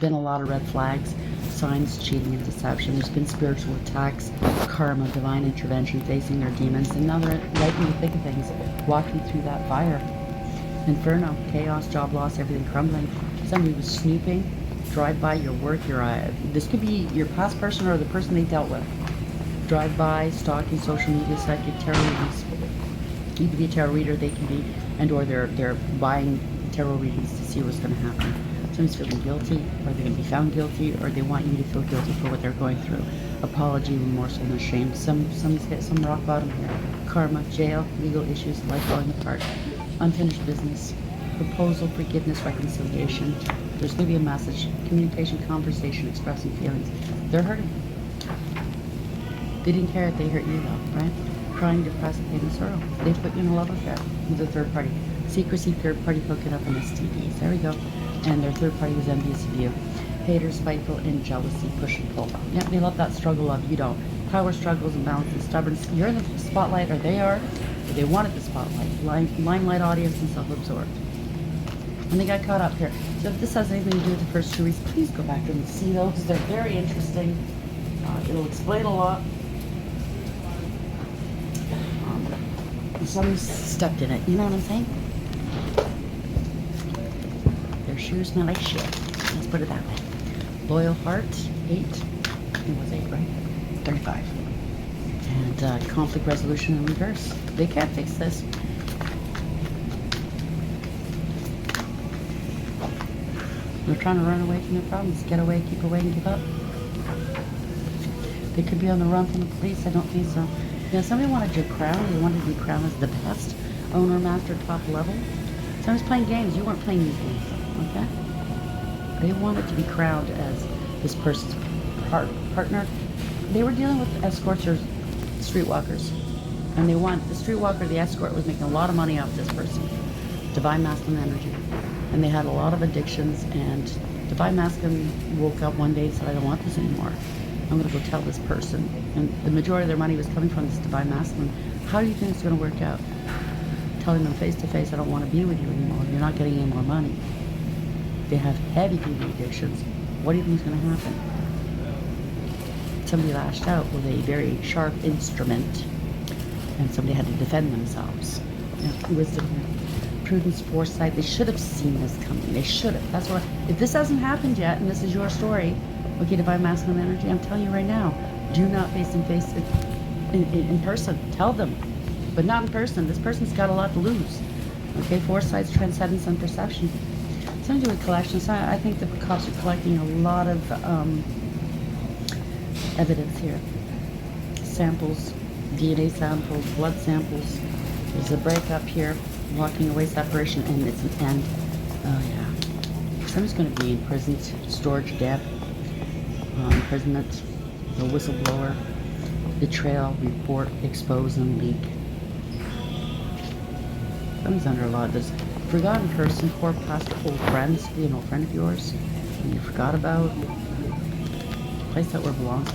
been a lot of red flags, signs, cheating, and deception. There's been spiritual attacks, karma, divine intervention, facing their demons, and now they're right in the thick of things, walking through that fire. Inferno, chaos, job loss, everything crumbling. Somebody was snooping, drive by your work, this could be your past person or the person they dealt with. Drive by, stalking, social media, psychic, tarot readings. You could be a tarot reader, they can be, and or they're buying tarot readings to see what's going to happen. Somebody's feeling guilty, or they're going to be found guilty, or they want you to feel guilty for what they're going through. Apology, remorsefulness, shame. Somebody's hit some rock bottom here. Karma, jail, legal issues, life falling apart. Unfinished business. Proposal, forgiveness, reconciliation. There's going to be a message. Communication, conversation, expressing feelings. They're hurting. They didn't care if they hurt you though, right? Crying, depressed, pain, and sorrow. They put you in a love affair with a third party. Secrecy, third party hooking up, and STDs. There we go. And their third party was envious of you. Haters, spiteful, and jealousy, push and pull. Yeah, they love that struggle of you don't. Power struggles, imbalance, and stubbornness. You're in the spotlight, or they are. Or they wanted the spotlight. Limelight audience and self-absorbed. And they got caught up here. So if this has anything to do with the first 2 weeks, please go back and see those because they're very interesting. It'll explain a lot. Somebody's stepped in it, you know what I'm saying? Their shoes smell like shit. Let's put it that way. Loyal heart, 8. It was 8, right? 35. And conflict resolution in reverse. They can't fix this. They're trying to run away from their problems. Get away, keep away, and give up. They could be on the run from the police. I don't think so. Yeah, somebody wanted your crown. They wanted to be crowned as the best owner, master, top level. Somebody's playing games. You weren't playing these games, okay? They wanted to be crowned as this person's partner. They were dealing with escorts or streetwalkers. And they want the streetwalker, the escort, was making a lot of money off this person. Divine masculine energy. And they had a lot of addictions, and divine masculine woke up one day and said, I don't want this anymore. I'm going to go tell this person. And the majority of their money was coming from this divine masculine. How do you think it's going to work out? Telling them face to face, I don't want to be with you anymore. You're not getting any more money. They have heavy duty addictions. What do you think is going to happen? Somebody lashed out with a very sharp instrument, and somebody had to defend themselves. Wisdom, prudence, foresight. They should have seen this coming. They should have. That's what. If this hasn't happened yet, and this is your story, okay, divine masculine energy, I'm telling you right now, do not face in face in person. Tell them, but not in person. This person's got a lot to lose. Okay, foresight, transcendence, and perception. Something to do with collections. I think the cops are collecting a lot of evidence here. Samples, DNA samples, blood samples. There's a breakup here, walking away, separation, and it's an end. Oh yeah. Somebody's going to be imprisoned, storage death, imprisonment, the whistleblower, betrayal, report, expose, and leak. Somebody's under a lot of this. Forgotten person, poor past old friends, you know, friend of yours, and you forgot about. Place that where it belongs.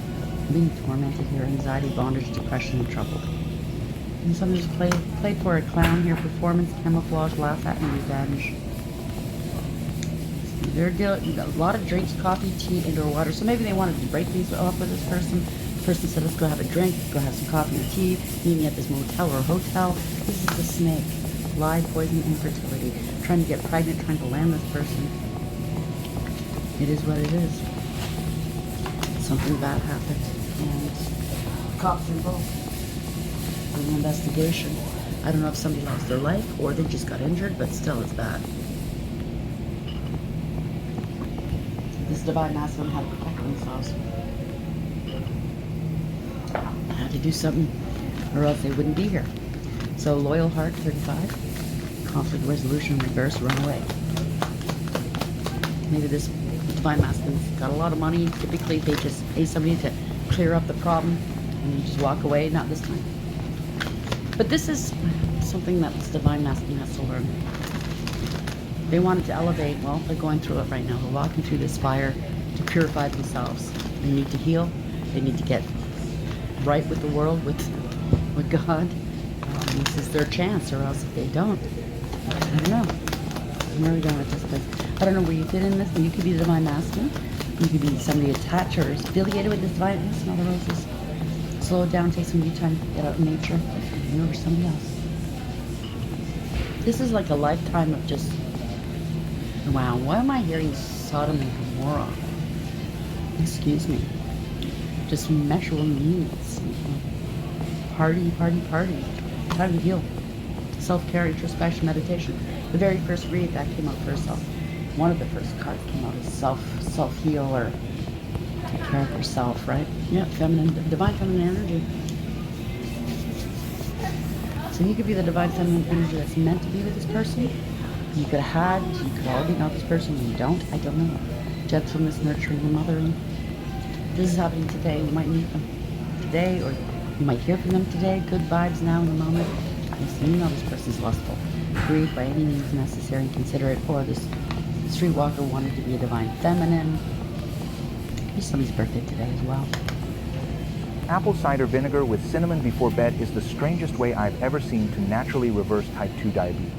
Being tormented here, anxiety, bondage, depression, and trouble. And somebody's played for a clown here, performance, camouflage, laugh at, and revenge. They're dealing a lot of drinks, coffee, tea, and/or water. So maybe they wanted to break things off with this person. The person said, let's go have a drink, go have some coffee or tea, meet me at this motel or hotel. This is the snake. Lie, poison, infertility. Trying to get pregnant, trying to land this person. It is what it is. Something bad happened, and cops involved in an investigation. I don't know if somebody lost their life or they just got injured, but still it's bad. This divine masculine had to protect themselves. I had to do something or else they wouldn't be here. So loyal heart, 35. Conflict resolution, reverse, run away. Maybe this divine masculine's got a lot of money. Typically they just pay somebody to clear up the problem and you just walk away. Not this time. But this is something that this divine masculine has to learn. They wanted to elevate. Well, they're going through it right now. They're walking through this fire to purify themselves. They need to heal. They need to get right with the world, with God. This is their chance, or else if they don't, I don't know. Where are we going with this? Because I don't know where you fit in this. You could be the divine masculine. You could be somebody attached or affiliated with this divine. Smell the roses. Slow it down. Take some of your time. Get out in nature. And over somebody else. This is like a lifetime of just, wow, why am I hearing Sodom and Gomorrah? Excuse me. Just measurable needs. Party, party, party. Time to heal. Self-care, introspection, meditation. The very first read that came out first, one of the first cards came out as self-heal or take care of yourself, right? Yeah, feminine, divine feminine energy. So you could be the divine feminine energy that's meant to be with this person. You could have had, you could already know this person, you don't, I don't know. Gentleness, nurturing, and mothering. This is happening today. You might meet them today, or you might hear from them today. Good vibes now in the moment. You know this person's lustful. Breathe by any means necessary and considerate. Or this streetwalker wanted to be a divine feminine. It's somebody's birthday today as well. Apple cider vinegar with cinnamon before bed is the strangest way I've ever seen to naturally reverse type 2 diabetes.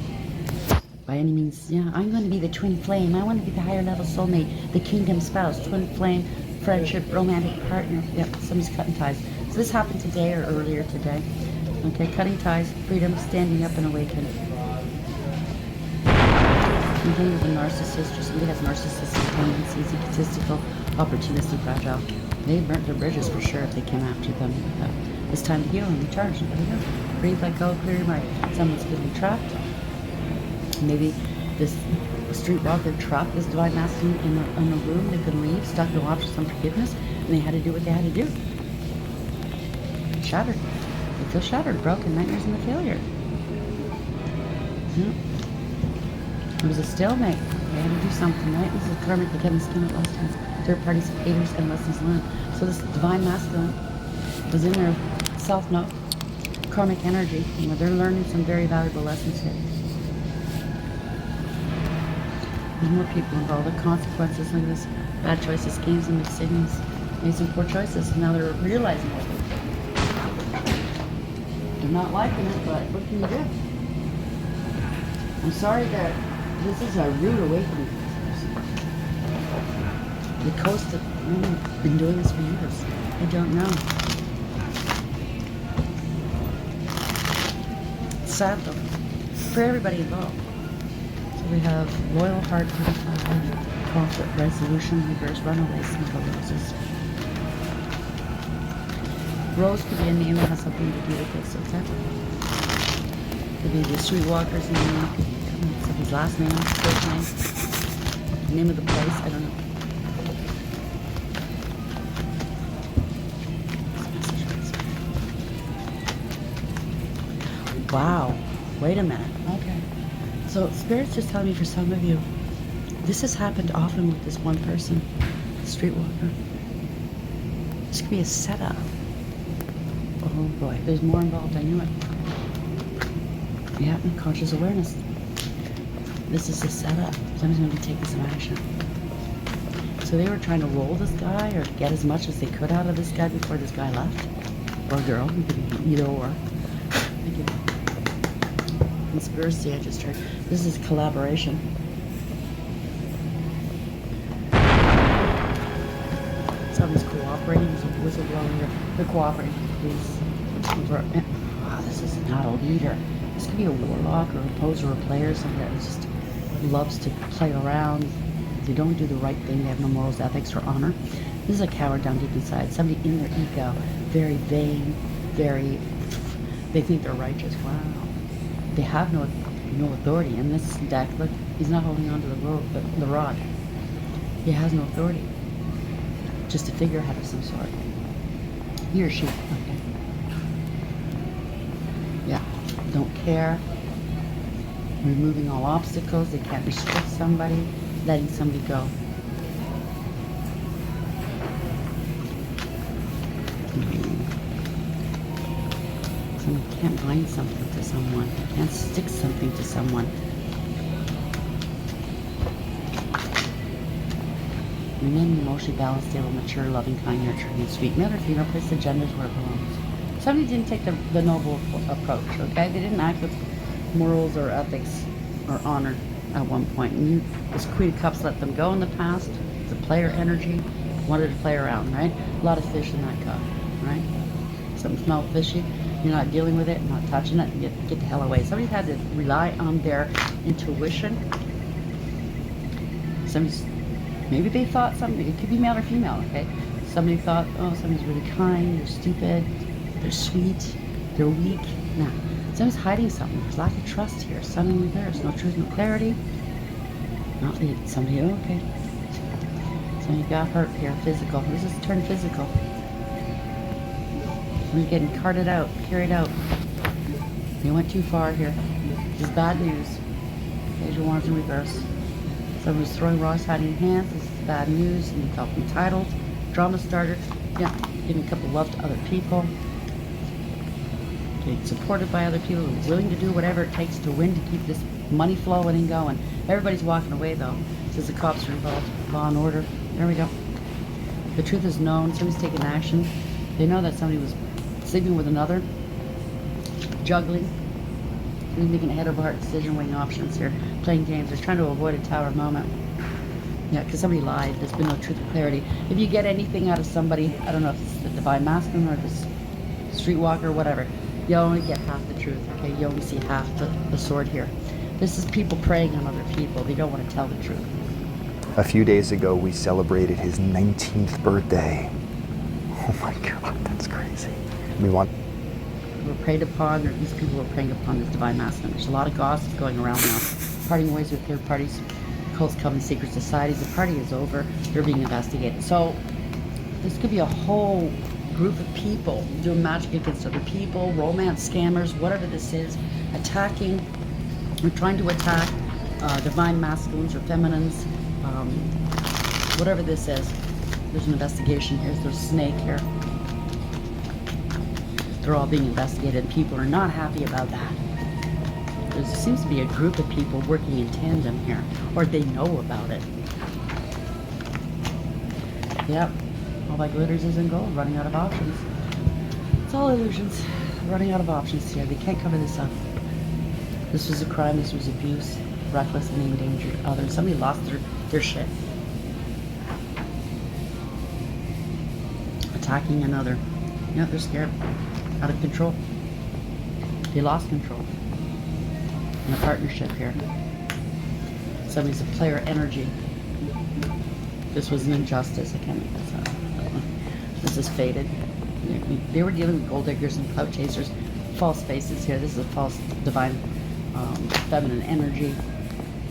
By any means, yeah, I'm going to be the twin flame. I want to be the higher level soulmate, the kingdom spouse, twin flame, friendship, romantic partner. Yep, somebody's cutting ties. So this happened today or earlier today. Okay, cutting ties, freedom, standing up and awakened. Somebody with a narcissist or somebody has narcissistic tendencies, egotistical, opportunistic, fragile. They burnt their bridges for sure if they came after them. It's time to heal and recharge. There we go. Breathe, let go, clear your mind. Someone's going to be trapped. Maybe this streetwalker trapped this divine masculine in a room. They couldn't leave, stuck in a lot for some forgiveness, and they had to do what they had to do. Shattered. They feel shattered, broken, nightmares, and the failure. It was a stalemate. They had to do something, right? This is karmic, the Kevin Skin of last times. Third parties, haters, and lessons learned. So this divine masculine was in their self-note, karmic energy. You know, they're learning some very valuable lessons here. There's more people involved. The consequences of this bad choices, games, and mixed signals. Made some poor choices, and now they're realizing what they did. They're not liking it, but what can you do? I'm sorry that this is a rude awakening. The coast have been doing this for years. I don't know. It's sad though, for everybody involved. So we have loyal heart, conflict resolution, reverse runaways, simple roses. Rose could be a name that has something to do with this, okay? Could be the streetwalker's name, could be somebody's last name, first name of the place, I don't know. Wow, wait a minute. Okay. So Spirit's just telling me for some of you, this has happened often with this one person, the streetwalker. This could be a setup. Oh boy, there's more involved, I knew it. Yeah, conscious awareness. This is a setup. Somebody's going to be taking some action. So they were trying to roll this guy or get as much as they could out of this guy before this guy left. Or girl, it could be either or. Thank you. Conspiracy, I just heard. This is collaboration. Somebody's cooperating as a whistleblower. They're cooperating with police. Wow, this is not a leader. This could be a warlock or a poser or a player, somebody that just loves to play around. They don't do the right thing. They have no morals, ethics, or honor. This is a coward down deep inside. Somebody in their ego, very vain, they think they're righteous. Wow. They have no authority. In this deck, look, he's not holding on to the rod. He has no authority. Just a figurehead of some sort. He or she. Okay. Yeah. Don't care. Removing all obstacles. They can't restrict somebody. Letting somebody go. Someone can't bind something to someone. Can't stick something to someone. Remain emotionally balanced, stable, mature, loving, kind, nurturing, and sweet. Male or female, place the genders where it belongs. Somebody didn't take the noble approach, okay? They didn't act with morals or ethics or honor. at one point. And this Queen of Cups let them go in the past. It's a player energy. Wanted to play around, right? A lot of fish in that cup, right? Something smells fishy. You're not dealing with it, not touching it, get the hell away. Somebody's had to rely on their intuition. Maybe they thought something, it could be male or female, okay? Somebody thought, oh, somebody's really kind, they're stupid, they're sweet, they're weak. No, somebody's hiding something. There's lack of trust here. Sun in reverse, no truth, no clarity. Not somebody, oh, okay. Somebody got hurt here, physical. This is turn physical. We're getting carted out, carried out. They went too far here. This is bad news. Page of Wands in reverse. Someone's throwing rocks, hiding hands. This is bad news. And you felt entitled. Drama starter. Yeah, giving a couple love to other people. Getting supported by other people. Willing to do whatever it takes to win, to keep this money flowing and going. Everybody's walking away though. Since the cops are involved. Law and order. There we go. The truth is known. Somebody's taking action. They know that somebody was sleeping with another, juggling, making a head over heart decision, weighing options here, playing games. They're trying to avoid a tower moment. Yeah, because somebody lied. There's been no truth or clarity. If you get anything out of somebody, I don't know if it's the divine masculine or the streetwalker or whatever, you only get half the truth, okay? You only see half the sword here. This is people preying on other people. They don't want to tell the truth. A few days ago, we celebrated his 19th birthday. Oh my God, that's crazy. We were preyed upon, or these people were preying upon this divine masculine. There's a lot of gossip going around now. Parting ways with third parties, cults, coven, secret societies. The party is over. They're being investigated. So this could be a whole group of people doing magic against other people, romance scammers, whatever this is, attacking or trying to attack divine masculines or feminines, whatever this is. There's an investigation here. There's a snake here. They're all being investigated. People are not happy about that. There seems to be a group of people working in tandem here, or they know about it. Yep, all that glitters isn't gold, running out of options. It's all illusions, running out of options here. They can't cover this up. This was a crime, this was abuse, reckless and endangered others. Somebody lost their shit. Attacking another. Yeah, they're scared. Out of control. They lost control. In a partnership here. Somebody's a player energy. This was an injustice. I can't make this up. This is faded. They were dealing with gold diggers and clout chasers. False faces here. This is a false divine feminine energy.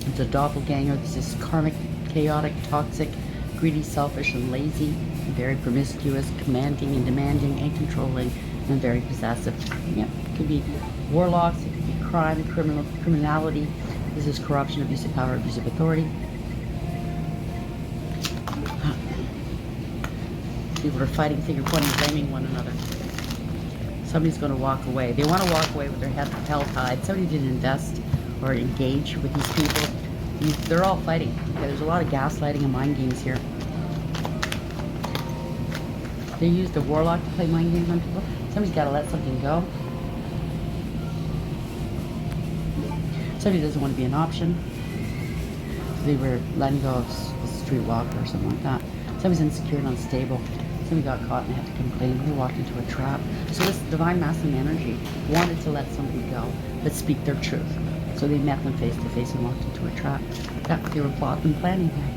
It's a doppelganger. This is karmic, chaotic, toxic, greedy, selfish, and lazy. Very promiscuous, commanding and demanding and controlling, and very possessive. Yep, it could be warlocks, it could be crime, criminality. This is corruption, abuse of power, abuse of authority. People are fighting, finger pointing, blaming one another. Somebody's going to walk away. They want to walk away with their head held high. Somebody didn't invest or engage with these people. They're all fighting. Okay, there's a lot of gaslighting and mind games here. They used a warlock to play mind games on people. Somebody's got to let something go. Somebody doesn't want to be an option. They were letting go of a streetwalker or something like that. Somebody's insecure and unstable. Somebody got caught and had to come clean. They walked into a trap. So this divine masculine energy wanted to let somebody go, but speak their truth. So they met them face to face and walked into a trap. Yeah, they were plotting and planning here.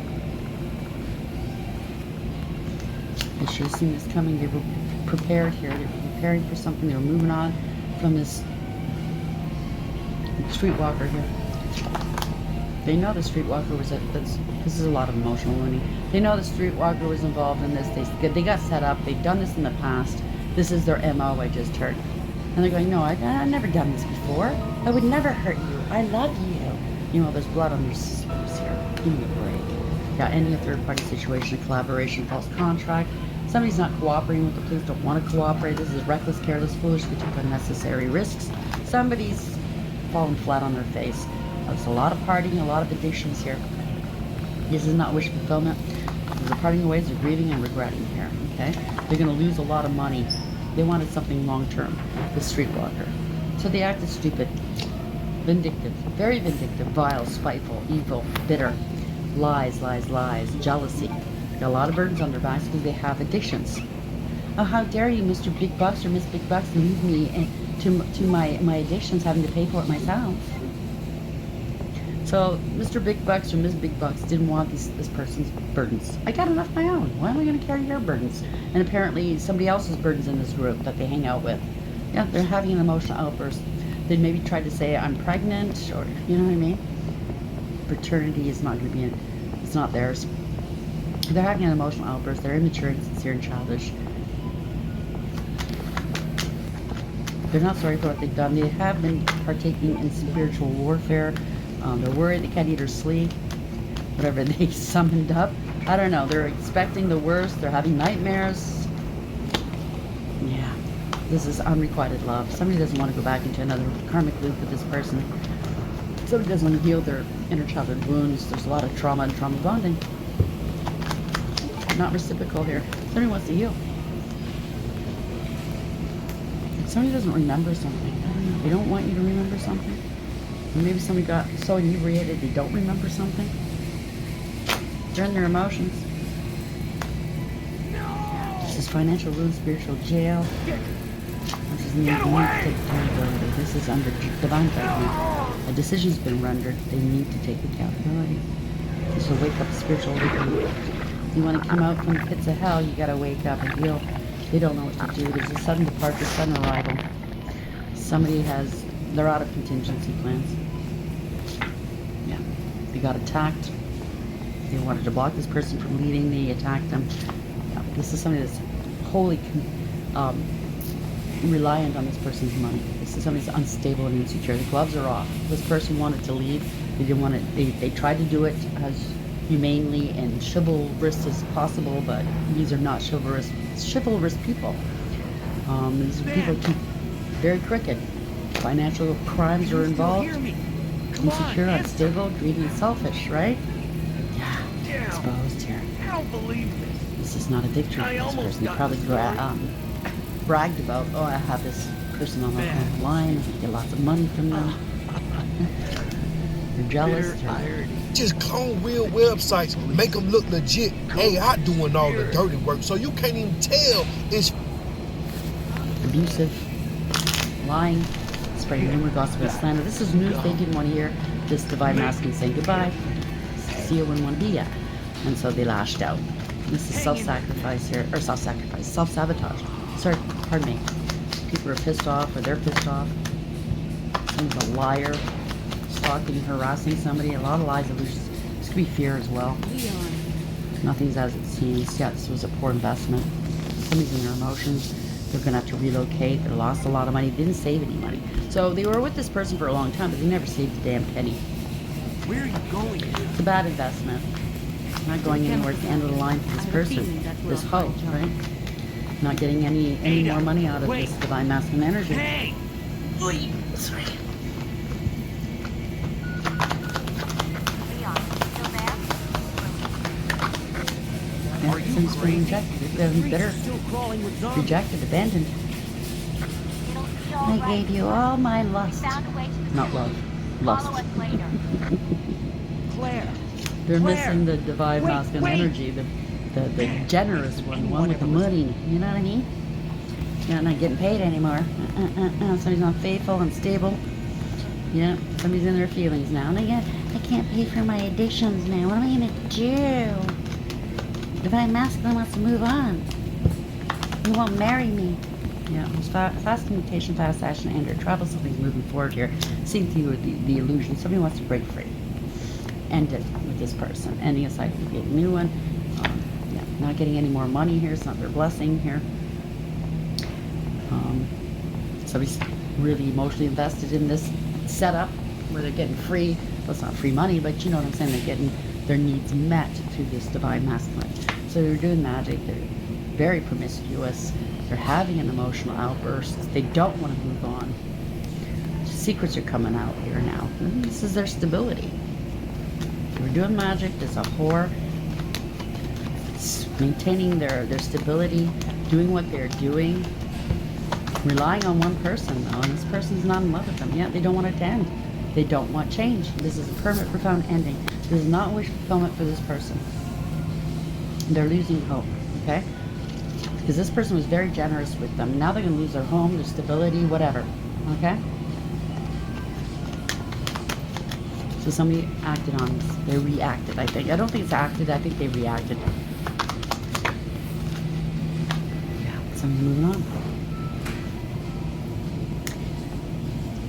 They should have seen this coming. They were prepared here. They were preparing for something. They were moving on from this streetwalker here. They know the streetwalker was this is a lot of emotional wounding. They know the streetwalker was involved in this. They got set up. They've done this in the past. This is their MO, I just heard. And they're going, no, I've never done this before. I would never hurt you. I love you. You know, there's blood on their sleeves here. Give me a break. Yeah, any third-party situation, collaboration, false contract. Somebody's not cooperating with the police, don't want to cooperate. This is reckless, careless, foolish. They took unnecessary risks. Somebody's fallen flat on their face. There's a lot of partying, a lot of addictions here. This is not wish fulfillment. There's a parting of ways, they're grieving and regretting here, okay? They're going to lose a lot of money. They wanted something long-term, the streetwalker. So they acted stupid. Vindictive, very vindictive, vile, spiteful, evil, bitter, lies, lies, lies, jealousy. Got a lot of burdens on their backs because they have addictions. Oh, how dare you, Mr. Big Bucks or Miss Big Bucks, leave me to my addictions, having to pay for it myself. So Mr. Big Bucks or Miss Big Bucks didn't want this person's burdens. I got enough of my own. Why am I going to carry your burdens? And apparently somebody else's burdens in this group that they hang out with. Yeah, they're having an emotional outburst. They maybe tried to say, I'm pregnant, or, you know what I mean? Paternity is not going to be, it's not theirs. They're having an emotional outburst. They're immature, insincere, and childish. They're not sorry for what they've done. They have been partaking in spiritual warfare. They're worried they can't eat or sleep. Whatever they summoned up. I don't know. They're expecting the worst. They're having nightmares. Yeah. This is unrequited love. Somebody doesn't want to go back into another karmic loop with this person. Somebody doesn't want to heal their inner childhood wounds. There's a lot of trauma and trauma bonding. Not reciprocal here. Somebody wants to heal. Somebody doesn't remember something. I don't know. They don't want you to remember something. Or maybe somebody got so inebriated they don't remember something. They're in their emotions. This is financial ruin, spiritual jail. This is need to take accountability. This is under divine judgment. A decision's been rendered. They need to take accountability. This will wake up spiritual awakening. You want to come out from the pits of hell, you gotta wake up and heal. They don't know what to do. There's a sudden departure, sudden arrival. They're out of contingency plans. Yeah. They got attacked. They wanted to block this person from leaving. They attacked them. Yeah. This is somebody that's wholly reliant on this person's money. This is somebody that's unstable and insecure. The gloves are off. This person wanted to leave. They didn't want it. They tried to do it as humanely and chivalrous as possible, but these are not chivalrous people. These are people who very crooked. Financial crimes are involved. Insecure, unstable, greedy, and selfish, right? Yeah, exposed here. I don't believe this. This is not a victory for this person. They probably bragged about, oh, I have this person on the line, I get lots of money from them. They're jealous. Just clone real websites, make them look legit. AI doing all the dirty work, so you can't even tell it's Abusive, lying, spreading rumor, gossip, and slander. This is news they didn't want to hear. This divine masculine saying goodbye. See you when one be at. And so they lashed out. This is self-sacrifice here, or self-sabotage. Sorry, pardon me. People are pissed off, or they're pissed off. Someone's a liar, stalking, harassing somebody. A lot of lies, illusions. This could be fear as well. Nothing's as it seems. Yeah, this was a poor investment. Somebody's in their emotions. They're going to have to relocate. They lost a lot of money. Didn't save any money. So they were with this person for a long time, but they never saved a damn penny. Where are you going? It's a bad investment. Not going anywhere at the end of the line for this person. This hope, right? Not getting any more money out of this divine masculine energy. Hey! Wait! Sorry. Yeah, somebody's been rejected. They're bitter, Still crawling with zombies. rejected, abandoned. I gave you all my lust. Not love. Lust. Claire! They're Claire! missing the divine Wait, masculine wait. energy, the generous one with the money. You know what I mean? You're not getting paid anymore. Somebody's not faithful, unstable. Yeah, somebody's in their feelings now. And I can't pay for my addictions now. What am I gonna do? Divine masculine wants to move on. He won't marry me. Yeah, it was fast communication, fast action, and travel. Something's moving forward here. Same thing with the illusion. Somebody wants to break free. End it with this person. Ending a cycle, get a new one. Yeah, not getting any more money here. It's not their blessing here. Somebody's really emotionally invested in this setup where they're getting free. Well, it's not free money, but you know what I'm saying. They're getting their needs met through this divine masculine. So they're doing magic. They're very promiscuous. They're having an emotional outburst. They don't want to move on. Secrets are coming out here now. And this is their stability. They're doing magic. There's a whore. It's maintaining their stability, doing what they're doing, relying on one person though, and this person's not in love with them yet. They don't want it to end. They don't want change. This is a permanent, profound ending. This is not wish fulfillment for this person. They're losing hope, okay? Because this person was very generous with them. Now they're going to lose their home, their stability, whatever, okay? So somebody acted on this. They reacted, I think. I don't think it's acted. I think they reacted. Yeah, so I'm moving on.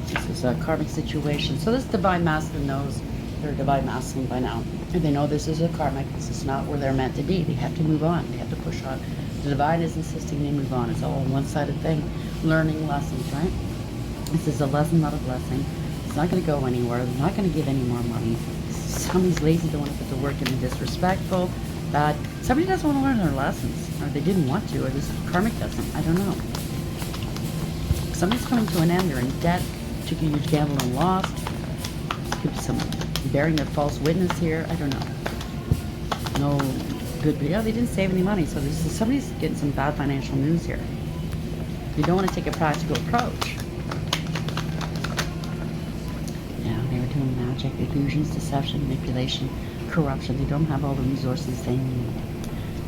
This is a karmic situation. So this divine masculine knows they're divine masculine by now. And they know this is a karmic. This is not where they're meant to be. They have to move on. They have to push on. The divine is insisting they move on. It's all a one-sided thing. Learning lessons, right? This is a lesson, not a blessing. It's not going to go anywhere. They're not going to give any more money. Somebody's lazy, don't want to put the work in, and disrespectful, bad. Somebody doesn't want to learn their lessons, or they didn't want to, or this karmic doesn't. I don't know. Somebody's coming to an end. They're in debt, took a huge gamble and lost. Could be some bearing a false witness here. I don't know. No good, but yeah, they didn't save any money. So this is somebody's getting some bad financial news here. You don't want to take a practical approach. Yeah, they were doing magic, illusions, deception, manipulation, corruption. They don't have all the resources they need.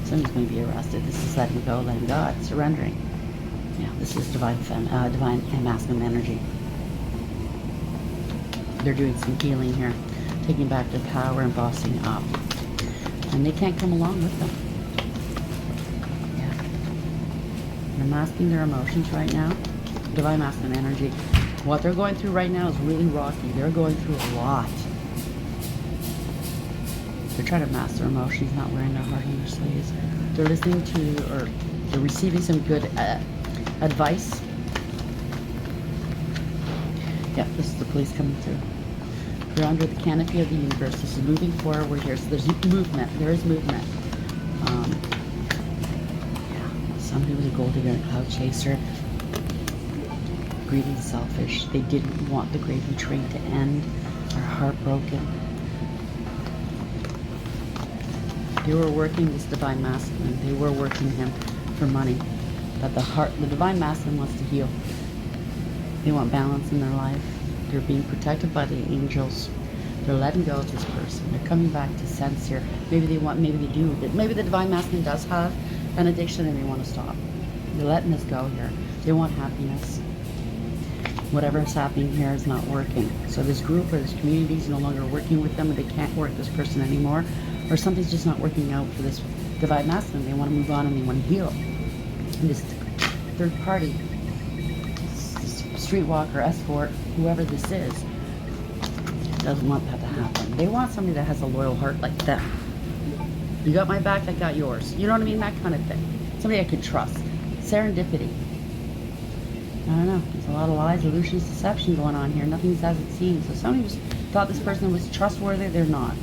Somebody's going to be arrested. This is letting go, letting God, surrendering. Yeah, this is divine and masculine energy. They're doing some healing here, taking back their power and bossing up. And they can't come along with them. Yeah. They're masking their emotions right now. Divine masculine energy. What they're going through right now is really rocky. They're going through a lot. They're trying to mask their emotions, not wearing their heart on their sleeves. They're listening to, or they're receiving some good advice. Yep, this is the police coming through. They're under the canopy of the universe. This is moving forward here. So there's movement. There is movement. Yeah, somebody was a gold digger and a cloud chaser. Greedy and selfish. They didn't want the gravy train to end. They're heartbroken. They were working this divine masculine. They were working him for money. But the divine masculine wants to heal. They want balance in their life. They're being protected by the angels. They're letting go of this person. They're coming back to sense here. Maybe they do. Maybe the divine masculine does have an addiction and they want to stop. They're letting this go here. They want happiness. Whatever is happening here is not working. So this group or this community is no longer working with them, and they can't work this person anymore. Or something's just not working out for this divine masculine. They want to move on and they want to heal. And this third party, streetwalker, escort, whoever this is, doesn't want that to happen. They want somebody that has a loyal heart like them. You got my back, I got yours. You know what I mean? That kind of thing. Somebody I could trust. Serendipity. I don't know. There's a lot of lies, illusions, deception going on here. Nothing's as it seems. So somebody thought this person was trustworthy. They're not.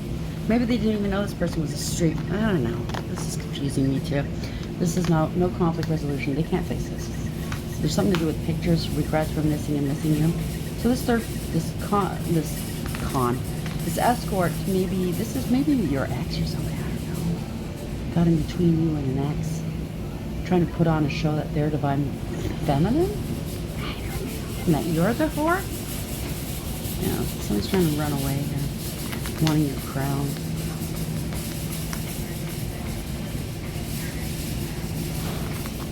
Maybe they didn't even know this person was a street. I don't know. This is confusing me too. This is no conflict resolution. They can't fix this. There's something to do with pictures, regrets for missing and missing you. So this escort, maybe your ex or something. I don't know. Got in between you and an ex, trying to put on a show that they're divine feminine, and that you're the whore. Yeah, somebody's trying to run away here, wanting your crown.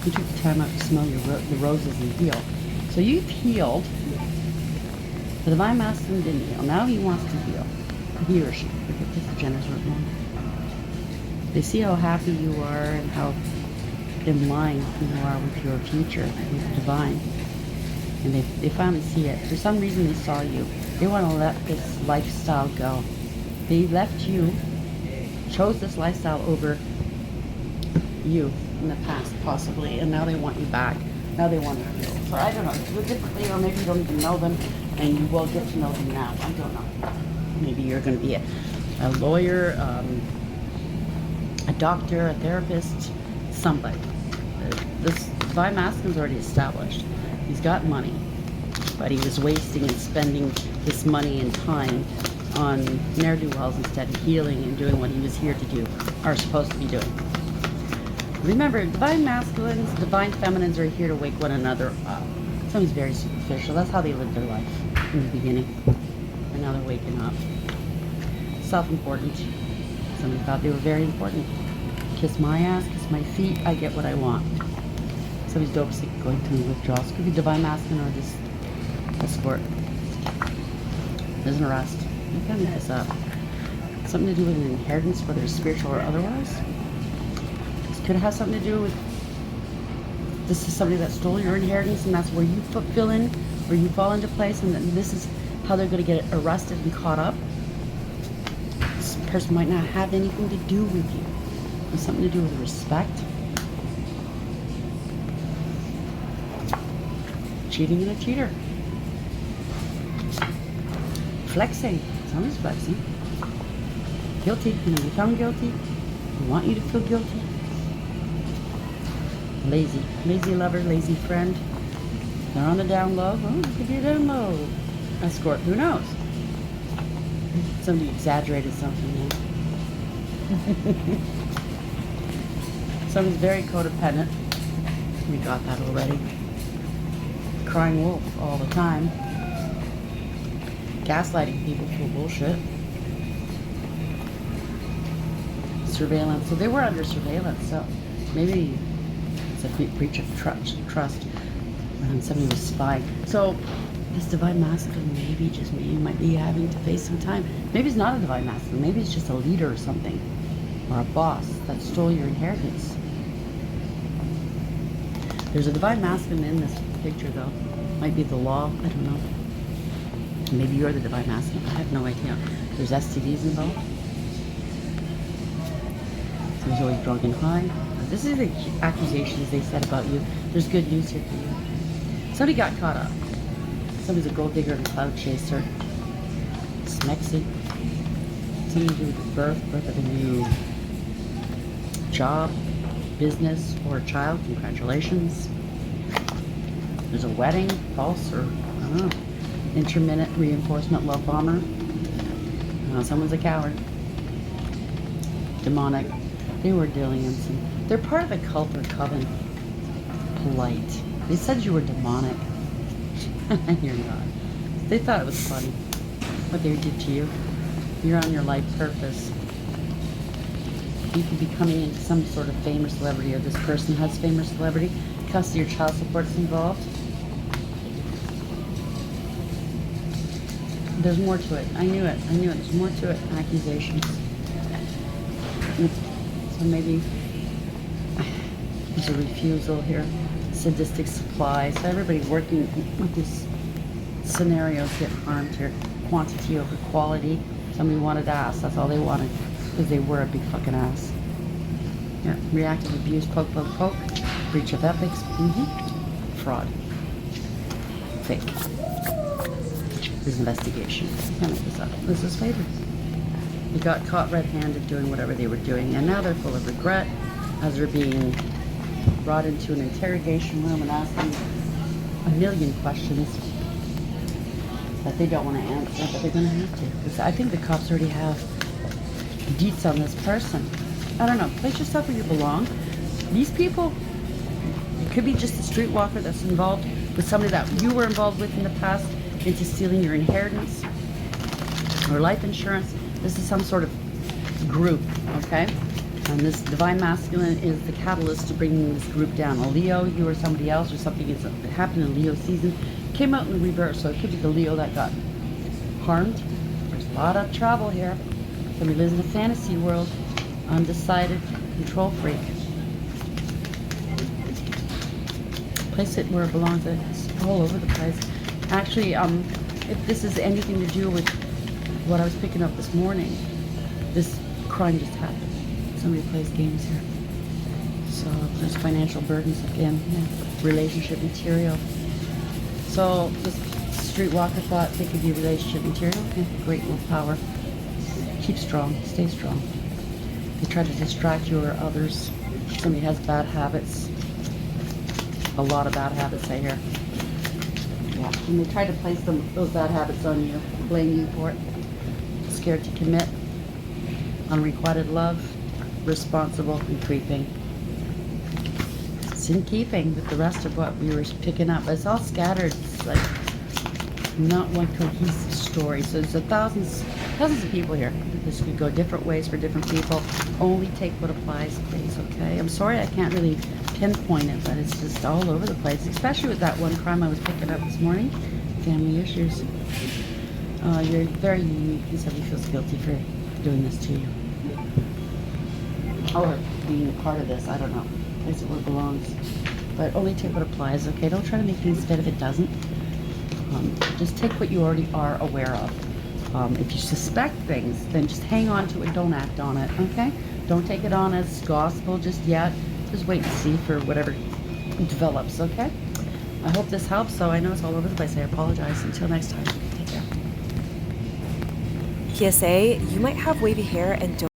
You took the time out to smell the roses and heal. So you've healed. The divine masculine didn't heal. Now he wants to heal. He or she. Because the gender's wrong. They see how happy you are and how in line you are with your future, with the divine. And they finally see it. For some reason they saw you. They want to let this lifestyle go. They left you, chose this lifestyle over you in the past, possibly, and now they want you back. Now they want to heal. So I don't know, do it differently, or maybe you don't even know them, and you will get to know them now. I don't know. Maybe you're going to be a lawyer, a doctor, a therapist, somebody. This divine masculine's already established. He's got money, but he was wasting and spending this money and time on ne'er-do-wells instead of healing and doing what he was here to do, or supposed to be doing. Remember, divine masculines, divine feminines are here to wake one another up. Something's very superficial. That's how they lived their life in the beginning. now they're waking up. Self-important. Somebody thought they were very important. Kiss my ass, kiss my feet, I get what I want. Somebody's dope sick going through withdrawals. Could be divine masculine or this escort. There's an arrest. You can't make this up. Something to do with an inheritance, whether it's spiritual or otherwise. This could have something to do with, this is somebody that stole your inheritance and that's where you fill in, where you fall into place, and then this is how they're going to get arrested and caught up. This person might not have anything to do with you. It's something to do with respect. Cheating and a cheater. Flexing. Somebody's flexing. Guilty. You're going to be found guilty. They want you to feel guilty. Lazy. Lazy lover, lazy friend. They're on the down low. Oh, it could be a down low. Escort. Who knows? Somebody exaggerated something there. Somebody's very codependent. We got that already. Crying wolf all the time. Gaslighting people for bullshit. Surveillance. So they were under surveillance. So maybe it's a breach of trust. Somebody was spying. So this divine masculine maybe, just maybe, might be having to face some time. Maybe it's not a divine masculine. Maybe it's just a leader or something. Or a boss that stole your inheritance. There's a divine masculine in this picture though. Might be the law, I don't know. Maybe you're the divine masculine, I have no idea. There's STDs involved. Somebody's always drunk and high. This is the accusations they said about you. There's good news here for you. Somebody got caught up. Somebody's a gold digger and a cloud chaser. Smexy. Something to do with birth of a new job, business, or a child. Congratulations. There's a wedding, false, or I don't know. Intermittent reinforcement love bomber. Someone's a coward. Demonic. They were Dillians. And they're part of the cult or coven. Polite. They said you were demonic. You're not. They thought it was funny what they did to you. You're on your life purpose. You could be coming into some sort of fame or celebrity, or this person has fame or celebrity. Custody or child support's involved. There's more to it. I knew it. There's more to it. Accusations. So maybe there's a refusal here. Sadistic supply. So everybody working with these scenarios get harmed here. Quantity over quality. Somebody wanted ass. That's all they wanted. Because they were a big fucking ass. Here. Reactive abuse. Poke. Breach of ethics. Fraud. Fake. There's investigation. Can't make this up. This is favored. They got caught red-handed doing whatever they were doing, and now they're full of regret as they're being brought into an interrogation room and asking a million questions that they don't want to answer, but they're going to have to. Because I think the cops already have deets on this person. I don't know. Place yourself where you belong. These people, it could be just a streetwalker that's involved with somebody that you were involved with in the past into stealing your inheritance or life insurance. This is some sort of group, okay? And this divine masculine is the catalyst to bringing this group down. A Leo, you or somebody else, or something that happened in Leo season, came out in the reverse. So it could be the Leo that got harmed. There's a lot of trouble here. Somebody lives in a fantasy world, undecided, control freak. Place it where it belongs. It's all over the place. Actually, if this is anything to do with what I was picking up this morning, this crime just happened. Somebody plays games here. So there's financial burdens again, relationship material. So this streetwalker thought they could be relationship material. Great willpower. Keep strong, stay strong. They try to distract you or others. Somebody has bad habits. A lot of bad habits, I hear. Yeah, and they try to place those bad habits on you, blame you for it. Scared to commit, unrequited love, responsible, and creeping. It's in keeping with the rest of what we were picking up. It's all scattered. It's like not one cohesive story. So there's thousands of people here. This could go different ways for different people. Only take what applies, please, okay? I'm sorry I can't really pinpoint it, but it's just all over the place, especially with that one crime I was picking up this morning, family issues. You're very unique, and somebody feels guilty for doing this to you. Or being a part of this, I don't know. Place it where it belongs. But only take what applies, okay? Don't try to make things fit if it doesn't. Just take what you already are aware of. If you suspect things, then just hang on to it, don't act on it, okay? Don't take it on as gospel just yet. Just wait and see for whatever develops, okay? I hope this helps, so I know it's all over the place. I apologize. Until next time, take care. PSA, you might have wavy hair and don't